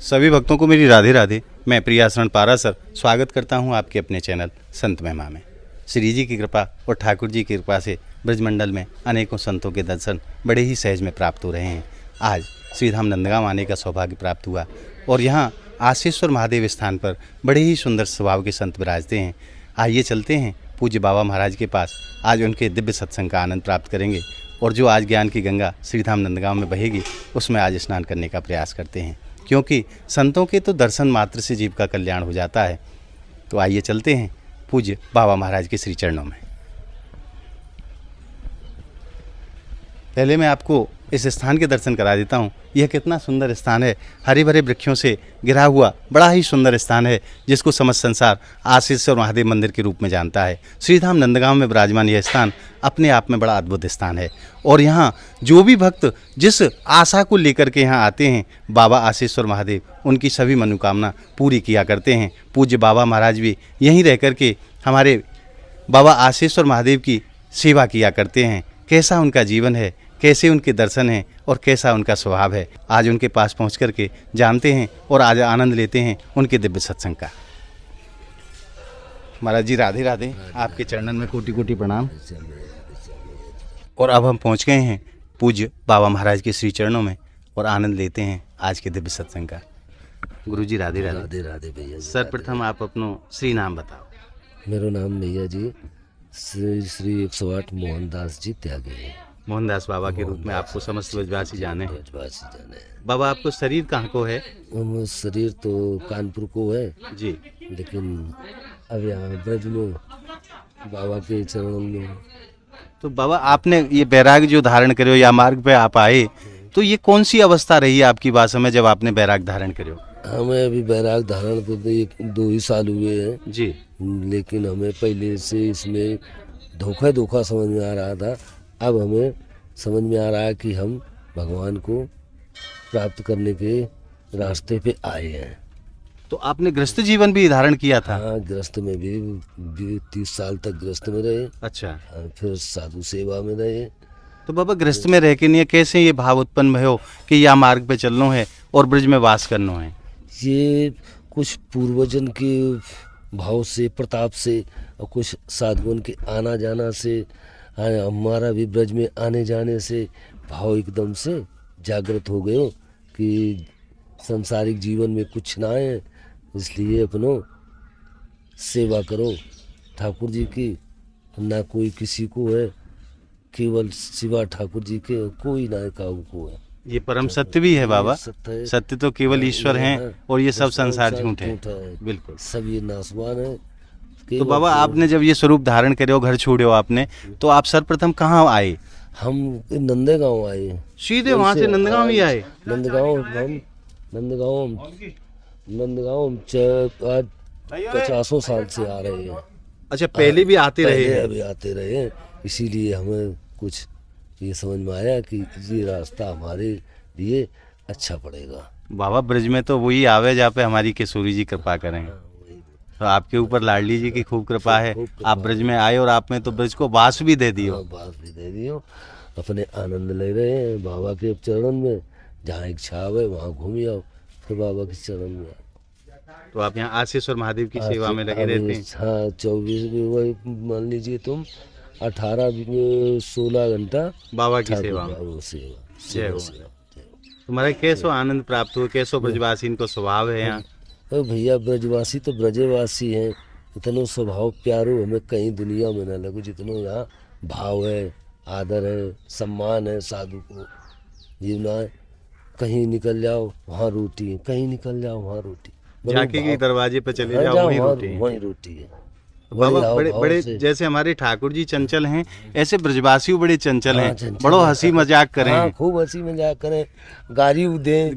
सभी भक्तों को मेरी राधे राधे। मैं प्रियाशरण पारासर स्वागत करता हूं आपके अपने चैनल संत महिमा में। श्री जी की कृपा और ठाकुर जी की कृपा से ब्रजमंडल में अनेकों संतों के दर्शन बड़े ही सहज में प्राप्त हो रहे हैं। आज श्रीधाम नंदगांव आने का सौभाग्य प्राप्त हुआ और यहाँ आशीश्वर महादेव स्थान पर बड़े ही सुंदर स्वभाव के संत विराजते हैं। आइए चलते हैं पूज्य बाबा महाराज के पास, आज उनके दिव्य सत्संग का आनंद प्राप्त करेंगे और जो आज ज्ञान की गंगा श्रीधाम नंदगांव में बहेगी उसमें आज स्नान करने का प्रयास करते हैं, क्योंकि संतों के तो दर्शन मात्र से जीव का कल्याण हो जाता है। तो आइए चलते हैं पूज्य बाबा महाराज के श्री चरणों में। पहले मैं आपको इस स्थान के दर्शन करा देता हूँ। यह कितना सुंदर स्थान है, हरे भरे वृक्षों से घिरा हुआ बड़ा ही सुंदर स्थान है, जिसको समस्त संसार आशीश्वर महादेव मंदिर के रूप में जानता है। श्रीधाम नंदगांव में विराजमान यह स्थान अपने आप में बड़ा अद्भुत स्थान है और यहाँ जो भी भक्त जिस आशा को लेकर के यहाँ आते हैं, बाबा आशीश्वर महादेव उनकी सभी मनोकामना पूरी किया करते हैं। पूज्य बाबा महाराज भी यहीं रह कर के हमारे बाबा आशीश्वर महादेव की सेवा किया करते हैं। कैसा उनका जीवन है, कैसे उनके दर्शन हैं और कैसा उनका स्वभाव है, आज उनके पास पहुंच कर के जानते हैं और आज आनंद लेते हैं उनके दिव्य सत्संग का। महाराज जी राधे राधे, आपके चरणन में कोटि कोटि प्रणाम। और अब हम पहुंच गए हैं पूज्य बाबा महाराज के श्री चरणों में और आनंद लेते हैं आज के दिव्य सत्संग का। गुरु जी राधे राधे। राधे राधे भैया। सर्वप्रथम आप अपनो श्री नाम बताओ। मेरा नाम भैया जी श्री 108 मोहनदास जी त्यागी है। मोहनदास बाबा के रूप में आपको समस्त ब्रजवासी जाने हैं। ब्रजवासी जाने हैं। बाबा आपको शरीर कहाँ को है? हम शरीर तो कानपुर को है जी, लेकिन अब यहाँ ब्रज में बाबा के चरणों में। तो बाबा आपने ये बैराग जो धारण करो या मार्ग पे आप आए, तो ये कौन सी अवस्था रही आपकी बात में जब आपने बैराग धारण करो? हमें अभी बैराग धारण तो 2 ही साल हुए हैं जी, लेकिन हमें पहले से इसमें धोखा समझ में आ रहा था। अब हमें समझ में आ रहा है कि हम भगवान को प्राप्त करने के रास्ते पे आए हैं। तो आपने गृहस्थ जीवन भी धारण किया था? हाँ, गृहस्थ में भी 30 साल तक गृहस्थ में रहे। अच्छा। फिर साधु सेवा में रहे। तो बाबा गृहस्थ में रह के नहीं कैसे ये भाव उत्पन्न भयो कि या मार्ग पे चलना है और ब्रज में वास करना है? ये कुछ पूर्वजन के भाव से, प्रताप से और कुछ साधुओं के आना जाना से, हमारा भी ब्रज में आने जाने से भाव एकदम से जागृत हो गए कि सांसारिक जीवन में कुछ ना है, इसलिए अपनो सेवा करो ठाकुर जी की। ना कोई किसी को है, केवल सिवा ठाकुर जी के कोई ना काऊ को है। ये परम सत्य भी है बाबा। सत्य तो केवल ईश्वर हैं और ये सब संसार झूठ है। बिल्कुल, सब ये नासवान है। तो बाबा आपने जब ये स्वरूप धारण करे हो, घर छोड़े हो आपने, तो आप सर्वप्रथम कहाँ आए? हम नंदगांव आए। सीधे वहाँ से नंदगांव ही आए? नंदगांव 50 साल से आ रहे हैं। अच्छा, पहले भी आते रहे हैं? अभी आते रहे हैं, इसीलिए हमें कुछ ये समझ में आया कि ये रास्ता हमारे लिए अच्छा पड़ेगा। बाबा ब्रज में तो वही आवे जहाँ पे हमारी किशोरी जी कृपा करें। तो आपके ऊपर लाडली जी की खूब कृपा है। आप ब्रज में आए और आप में तो ब्रज को बास भी दे दियो। बास भी दे दियो। अपने आनंद ले रहे हैं बाबा के चरण में। जहाँ इच्छा आवे वहाँ घूम आओ, फिर बाबा के चरण में आओ। तो आप यहाँ आशीश्वर महादेव की सेवा में लगे रहते हैं? हाँ, 24 वही मान लीजिए तुम 18-16 घंटा बाबा की सेवा में। तुम्हारा कैसो आनंद प्राप्त हुआ, कैसो ब्रजवासी इनको स्वभाव है यहाँ? तो भैया ब्रजवासी तो ब्रजवासी हैं। इतना स्वभाव प्यारो हमें कहीं दुनिया में न लगो जितना यहाँ भाव है, आदर है, सम्मान है साधु को। जीवना है, कहीं निकल जाओ वहाँ रोटी है, कहीं निकल जाओ वहाँ रोटी। झांकी के दरवाजे पे चले जाओ वहीं रोटी है। बाबा बड़े बड़े जैसे हमारे ठाकुर जी चंचल हैं, ऐसे ब्रजवासी बड़े चंचल हैं। बड़ो हंसी मजाक करें। हाँ, खूब हंसी मजाक करें। गारियों दें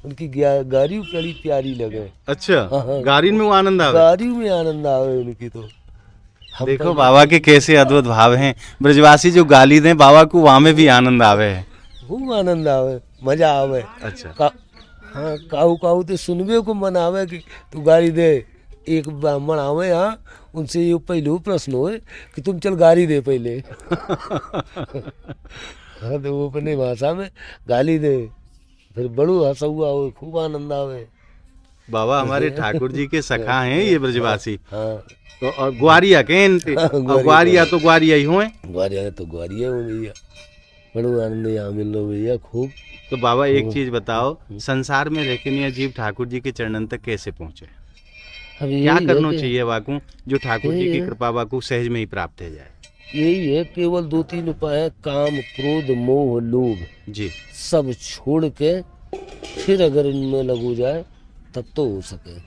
उनकी गारियों बड़ी प्यारी लगे। अच्छा, गारी में वो आनंद आवे? गारियों में आनंद आवे उनकी। तो देखो बाबा के कैसे अद्भुत भाव हैं। ब्रजवासी जो गाली दें बाबा को, वहाँ में भी आनंद आवे है। खूब आनंद आवे, मजा आवे। अच्छा। हाँ, काहू तो सुनबे को मन आवे कि तू गाली दे। एक ब्राह्मण आवे यहाँ, उनसे ये पहले प्रश्न हो कि तुम चल गाली दे पहले। हाँ, तो वो अपने भाषा में गाली दे। फिर बड़ू हंसा हुआ हो, खूब आनंद आवे। बाबा हमारे ठाकुर जी के सखा हैं ये ब्रजवासी। हाँ तो और ग्वारिया के इनते और ग्वारिया तो ग्वारिया ही हुए। ग्वारिया तो ग्वारिया हो भैया, बड़ू आनंद यहाँ मिल लो भैया खूब। तो बाबा एक चीज बताओ, संसार में रहकर जीव ठाकुर जी के चरणन तक कैसे पहुंचे? अब क्या यही करना है कि चाहिए वाकू जो ठाकुर जी यही की है। कृपा वाकू सहज में ही प्राप्त हो जाए? यही है, केवल 2-3 उपाय है, काम क्रोध मोह लोभ जी सब छोड़ के फिर अगर इनमें लगू जाए तब तो हो सके।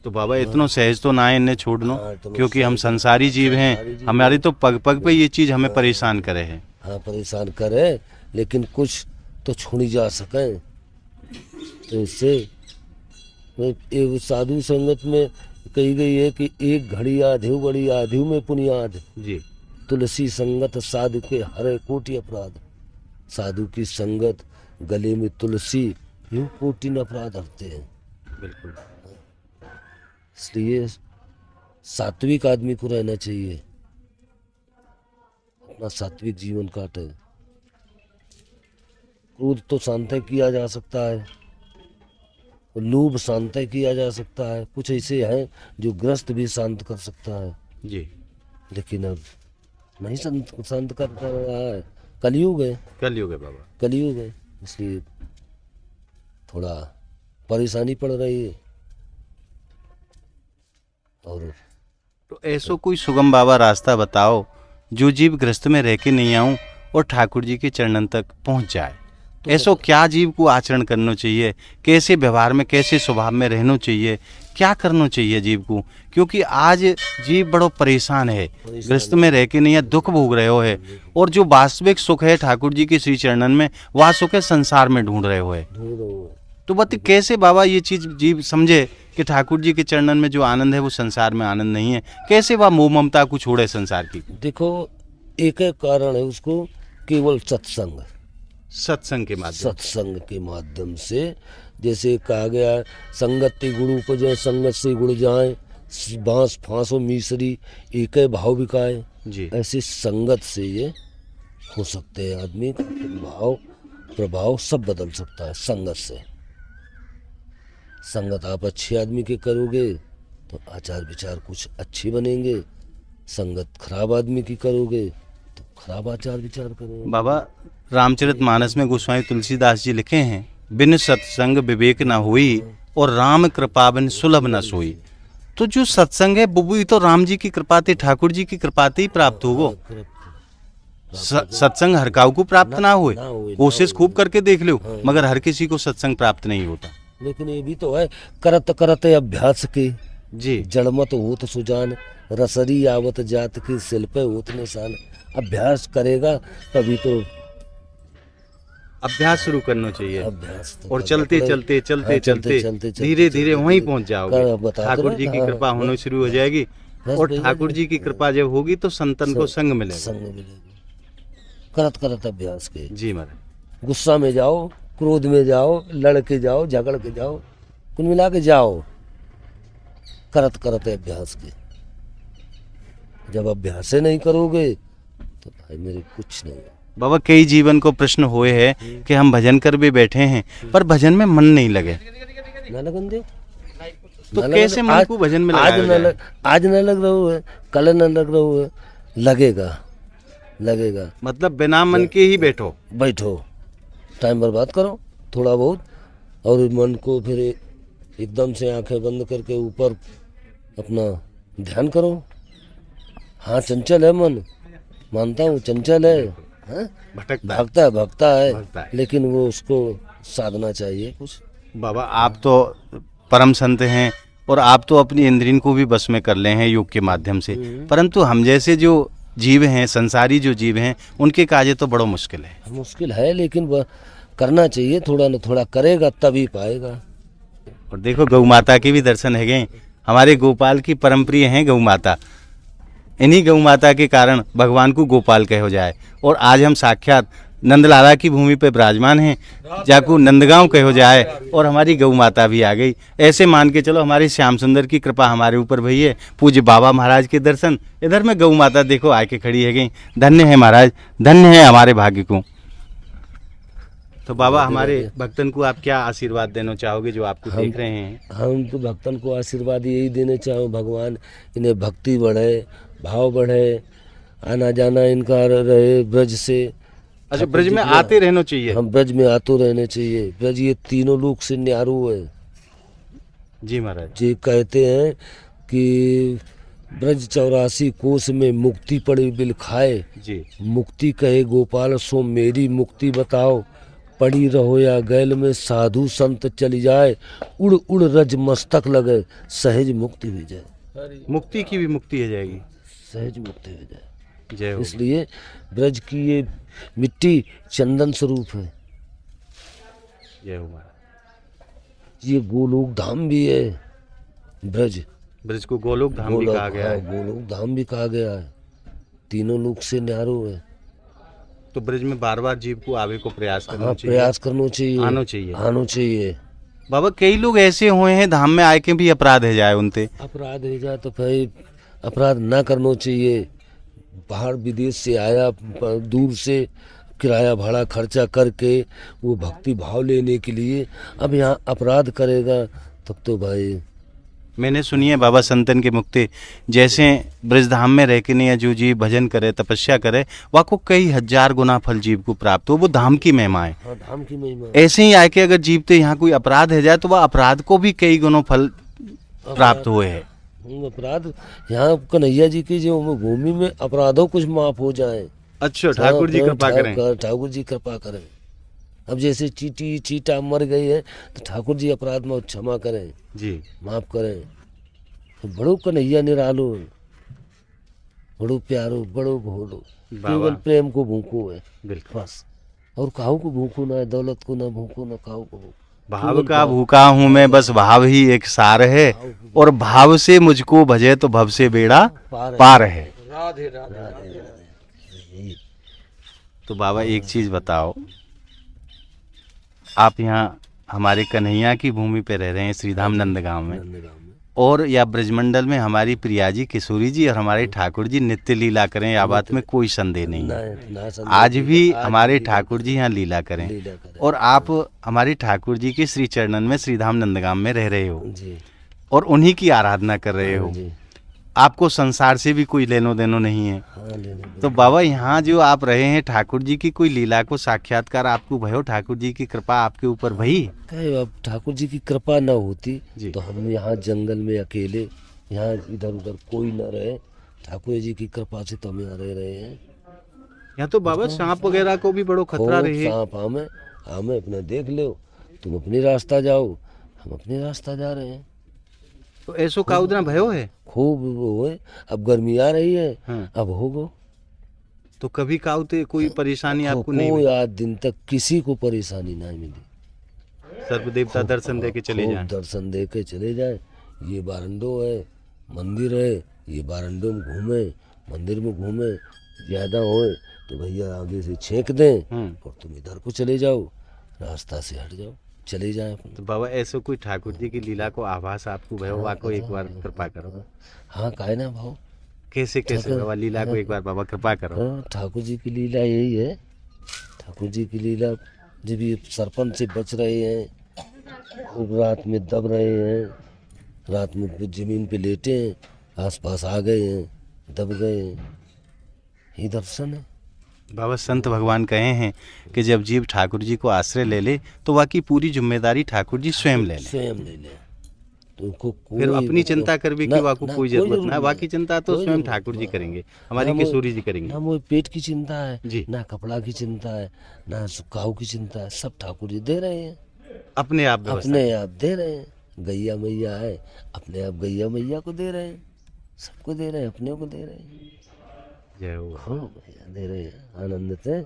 तो बाबा इतना सहज तो ना है इन्हें छोड़नो, हाँ, इतना क्योंकि हम सहज संसारी जीव संसारी हैं, जीव हमारी तो पग पग पे ये चीज हमें परेशान करे है। हाँ परेशान करे, लेकिन कुछ तो छुड़ी जा सके। तो इससे एक साधु संगत में कही गई है कि एक घड़ी आधेव बड़ी आधेव में पुनियाद, जी तुलसी संगत साधु के हरे कोटि अपराध। साधु की संगत, गले में तुलसी, यूं कोटि अपराध हटते हैं। बिल्कुल। इसलिए सात्विक आदमी को रहना चाहिए, अपना सात्विक जीवन काटे। क्रोध तो शांत किया जा सकता है, लोभ शांत किया जा सकता है, कुछ ऐसे हैं जो ग्रस्त भी शांत कर सकता है, जी लेकिन अब नहीं शांत कर पा रहा है। कलयुग है, कलयुग है बाबा। कलयुग है, इसलिए थोड़ा परेशानी पड़ रही है। और तो ऐसो कोई सुगम बाबा रास्ता बताओ जो जीव ग्रस्त में रह के नहीं आऊं और ठाकुर जी के चरणन तक पहुंच जाए। तो ऐसो क्या जीव को आचरण करना चाहिए, कैसे व्यवहार में कैसे स्वभाव में रहना चाहिए, क्या करना चाहिए जीव को? क्योंकि आज जीव बड़ो परेशान है, ग्रस्त में रह के नहीं है, दुख भोग रहे हो है, और जो वास्तविक सुख है ठाकुर जी के श्री चरणन में, वह सुख है संसार में ढूंढ रहे हो है। ढूंढो। तो बत कैसे बाबा ये चीज जीव समझे कि ठाकुर जी के चरणन में जो आनंद है वो संसार में आनंद नहीं है? कैसे वह मोह ममता को छोड़े संसार की? देखो एक कारण है उसको, केवल सत्संग, सत्संग के माध्यम। सत्संग के माध्यम से। जैसे कहा गया है, संगति गुरु उपजे संगत से गुण जाए, बांस फांसो मीसरी एक भाव बिकाए। जी ऐसी संगत से ये हो सकते हैं, आदमी का भाव प्रभाव सब बदल सकता है संगत से। संगत आप अच्छे आदमी के करोगे तो आचार विचार कुछ अच्छे बनेंगे, संगत खराब आदमी की करोगे तो खराब आचार विचार करोगे। बाबा रामचरितमानस में गोस्वामी तुलसीदास जी लिखे हैं, बिन सत्संग विवेक न हुई और राम कृपा बिन सुलभ न सोई। तो जो सत्संग है वो भी तो राम जी की कृपा ते, ठाकुर जी की कृपा ते ही प्राप्त होगो। सत्संग हर काऊ को प्राप्त ना हुए, कोशिश खूब करके देख लो, मगर हर किसी को सत्संग प्राप्त नहीं होता। लेकिन ये भी तो है, करत करत अभ्यास के जी जड़मत होत सुजान, रसरी आवत जात के शिल्प होत निशान। अभ्यास करेगा तभी तो, अभ्यास शुरू करना चाहिए, अभ्यास तो और करना चलते पड़ेगा। चलते चलते हाँ, चलते धीरे धीरे वहीं पहुंच जाओगे। बता ठाकुर जी की कृपा होनी शुरू हो जाएगी, और भैया ठाकुर जी की कृपा जब होगी तो संतन को संग मिलेगा। संग मिलेगा। करत करत अभ्यास के, जी महाराज। गुस्सा में जाओ, क्रोध में जाओ, लड़ के जाओ, झगड़ के जाओ, कुल मिला के जाओ, करत करत अभ्यास के। जब अभ्यास नहीं करोगे तो भाई मेरे कुछ नहीं है। बाबा कई जीवन को प्रश्न हुए हैं कि हम भजन कर भी बैठे हैं पर भजन में मन नहीं लगे, ना लगन दे तो कैसे मन को भजन में लगाया जाए? आज न लग रहा है, कल न लग रहा है, लगेगा लगेगा। मतलब बिना मन के ही बैठो, बैठो, टाइम बर्बाद करो थोड़ा बहुत, और मन को फिर एकदम से आंखें बंद करके ऊपर अपना ध्यान करो। हाँ चंचल है मन, मानता हूँ चंचल है, हाँ? भागता है, लेकिन वो उसको साधना चाहिए कुछ। बाबा आप तो परम संत हैं और आप तो अपनी इंद्रियों को भी बस में कर ले हैं योग के माध्यम से, परंतु हम जैसे जो जीव हैं, संसारी जो जीव हैं, उनके काजे तो बड़ा मुश्किल है। मुश्किल है, लेकिन वह करना चाहिए, थोड़ा न थोड़ा करेगा तभी पाएगा। और देखो गौ माता के भी दर्शन है गए, हमारे गोपाल की परम प्रिय हैं गौ माता। इन्हीं गौ माता के कारण भगवान को गोपाल कहो जाए, और आज हम साक्षात नंदलाला की भूमि पर विराजमान हैं, जाको नंदगांव कहो जाए, और हमारी गौ माता भी आ गई। ऐसे मान के चलो हमारे श्याम सुंदर की कृपा हमारे ऊपर भई है। पूज्य बाबा महाराज के दर्शन, इधर में गौ माता देखो आके खड़ी है गई। धन्य है महाराज, धन्य है हमारे भाग्य को। तो बाबा हमारे भक्तन को आप क्या आशीर्वाद देना चाहोगे जो आपको देख रहे हैं? हम तो भक्तन को आशीर्वाद यही देने चाहो, भगवान इन्हें भक्ति बढ़े, भाव बढ़े, आना जाना इनका रहे ब्रज से। अच्छा, ब्रज में आते रहना चाहिए। हम ब्रज में आते रहने चाहिए। ब्रज ये तीनों लोक से न्यारो है। जी महाराज। ये कहते हैं कि ब्रज 84 कोस में मुक्ति पड़ी बिल खाए, जी। मुक्ति कहे गोपाल सो मेरी मुक्ति बताओ, पड़ी रहो या गैल में साधु संत चली जाए, उड़ उड़ रज मस्तक लगे सहज मुक्ति हो जाए। मुक्ति की भी मुक्ति हो जाएगी, सहज मुक्ति हो जाए। जय हो। इसलिए ब्रज की ये मिट्टी चंदन स्वरूप है। जय हो महाराज। ये गोलोक धाम भी है ब्रज। ब्रज को गोलोक धाम भी कहा गया है। गोलोक धाम भी कहा गया है। तीनों लोक से न्यारो है। तो ब्रज में बार बार जीव को आवे को प्रयास करना हाँ, चाहिए, प्रयास करना चाहिए, आना चाहिए। आना चाहिए। बाबा कई लोग ऐसे हुए हैं धाम में आए के भी अपराध है जाए उनते। अपराध हो जाए तो फिर अपराध ना करना चाहिए। बाहर विदेश से आया, दूर से किराया भाड़ा खर्चा करके वो भक्ति भाव लेने के लिए अब यहाँ अपराध करेगा तब तो भाई। मैंने सुनी है बाबा संतन के मुक्ति जैसे ब्रजधाम में रह के नहीं जो जीव भजन करे तपस्या करे वह को कई हजार गुना फल जीव को प्राप्त हो, वो धाम की महिमा है। हाँ, धाम की महिमा। ऐसे ही आके अगर जीव तो यहाँ कोई अपराध है जाए तो वह अपराध को भी कई गुना फल प्राप्त हुए है। अपराध यहाँ कन्हैया जी की जो भूमि में अपराधों कुछ माफ हो जाए। अच्छा, ठाकुर जी कृपा करें। ठाकुर जी कृपा करें। अब जैसे चीटा मर गई है तो ठाकुर जी अपराध में क्षमा करें जी, माफ करें। तो बड़ो कन्हैया निरालो, बड़ो प्यारो, बड़ो भोलो, केवल प्रेम को भूखो है बिल्कुल। बस। और काहू को भूखो ना, दौलत को ना भूखो ना, काहू को भूखो। भाव का भूखा हूँ मैं, बस भाव ही एक सार है, और भाव से मुझको भजे तो भव से बेड़ा पार है। राधे राधे। तो बाबा एक चीज बताओ, आप यहाँ हमारे कन्हैया की भूमि पे रह रहे हैं श्रीधाम नंदगांव में, और या ब्रजमंडल में हमारी प्रिया जी किशोरी जी और हमारे ठाकुर जी नित्य लीला करें, या बात में कोई संदेह नहीं है। आज भी हमारे ठाकुर जी यहाँ लीला करें, और आप हमारे ठाकुर जी के श्री चरणन में श्रीधाम नंदगांव में रह रहे हो और उन्हीं की आराधना कर रहे हो। आपको संसार से भी कोई लेनो देनो नहीं है। तो बाबा यहाँ जो आप रहे हैं ठाकुर जी की कोई लीला को साक्षात्कार आपको भयो, ठाकुर जी की कृपा आपके ऊपर भई? अब ठाकुर जी की कृपा न होती तो हम यहाँ जंगल में अकेले, यहाँ इधर उधर कोई न रहे। ठाकुर जी की कृपा से तो हम यहाँ रह रहे हैं। यहाँ तो बाबा सांप वगैरह को भी बड़ो खतरा रहे। सांप हमें अपने देख लो, तुम अपनी रास्ता जाओ, हम अपने रास्ता जा रहे हैं। तो ऐसो का उतना भयो है खूब वो है। अब गर्मी आ रही है। हाँ। अब होगो तो कभी काउते कोई परेशानी आपको नहीं कोई आज दिन तक किसी को परेशानी नहीं मिली। सर्व देवता दर्शन दे के चले जाएं। दर्शन दे के चले जाए। ये बारंडो है, मंदिर है, ये बारंडो में घूमे, मंदिर में घूमे, ज्यादा होए तो भैया आगे से छेक दें और तुम इधर को चले जाओ, रास्ता से हट जाओ, चले जाए। तो बाबा ऐसे कोई ठाकुर जी की लीला को आभास आपको भयो, वाको एक बार कृपा करो। हाँ, काहे ना भाव। कैसे बाबा लीला को एक बार बाबा कृपा करो। ठाकुर जी की लीला यही है। ठाकुर जी की लीला जब ये सरपंच से बच रहे हैं, खूब रात में दब रहे हैं, रात में जमीन पे लेटे हैं, आसपास आ गए हैं, दब गए हैं, ये दर्शन है। बाबा संत भगवान कहे हैं कि जब जीव ठाकुर जी को आश्रय ले ले तो वाकी पूरी जिम्मेदारी ठाकुर जी स्वयं ले ले। तो उनको फिर अपनी चिंता कर भी कि वाको कोई जरूरत ना, बाकी चिंता तो स्वयं ठाकुर जी करेंगे, हमारी किशोरी जी करेंगे। ना वो पेट की चिंता है जी, ना कपड़ा की चिंता है, ना काऊ की चिंता है, सब ठाकुर जी दे रहे हैं। अपने आप दे रहे हैं। गैया मैया है, अपने आप गैया मैया को दे रहे हैं, सबको दे रहे हैं, अपने को दे रहे हैं। जय हो। हाँ, दे रहे हैं, आनंद से।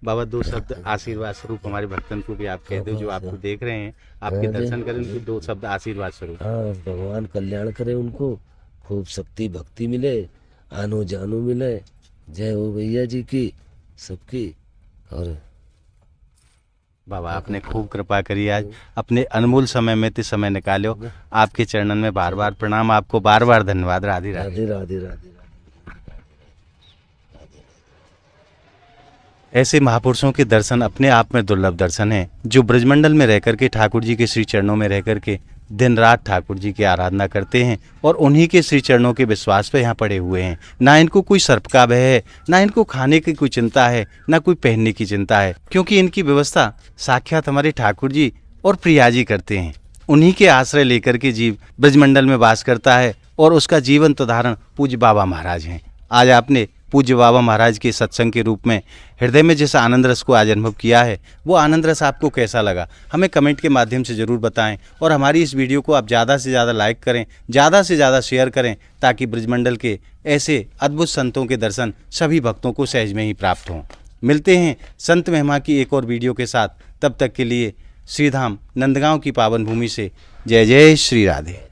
बाबा दो शब्द आशीर्वाद स्वरूप हमारे भक्तन को भी आप कह दो, जो आपको देख रहे हैं, आपके दर्शन करें, उनको दो शब्द आशीर्वाद स्वरूप। हाँ, भगवान कल्याण करे उनको, खूब शक्ति भक्ति मिले, आनो जानो मिले। जय हो भैया जी की, सबकी। और बाबा आपने खूब कृपा करी, आज अपने अनमोल समय में ते समय निकालो, आपके चरणन में बार बार प्रणाम, आपको बार बार धन्यवाद। राधे राधे। राधे राधे राधे। ऐसे महापुरुषों के दर्शन अपने आप में दुर्लभ दर्शन हैं, जो ब्रजमंडल में रह करके ठाकुर जी के श्री चरणों में रह करके दिन रात ठाकुर जी की आराधना करते हैं और उन्हीं के श्री चरणों के विश्वास पे यहाँ पड़े हुए हैं। ना इनको कोई सर्प का भय है, ना इनको खाने की कोई चिंता है, ना कोई पहनने की चिंता है, क्योंकि इनकी व्यवस्था साक्षात हमारे ठाकुर जी और प्रिया जी करते हैं। उन्हीं के आश्रय लेकर के जीव ब्रजमंडल में वास करता है और उसका जीवंत उदाहरण पूज्य बाबा महाराज हैं। आज आपने पूज्य बाबा महाराज के सत्संग के रूप में हृदय में जिस आनंद रस को आज अनुभव किया है, वो आनंद रस आपको कैसा लगा हमें कमेंट के माध्यम से ज़रूर बताएं। और हमारी इस वीडियो को आप ज़्यादा से ज़्यादा लाइक करें, ज़्यादा से ज़्यादा शेयर करें, ताकि ब्रजमंडल के ऐसे अद्भुत संतों के दर्शन सभी भक्तों को सहज में ही प्राप्त हों। मिलते हैं संत महिमा की एक और वीडियो के साथ। तब तक के लिए श्रीधाम नंदगांव की पावन भूमि से जय जय श्री राधे।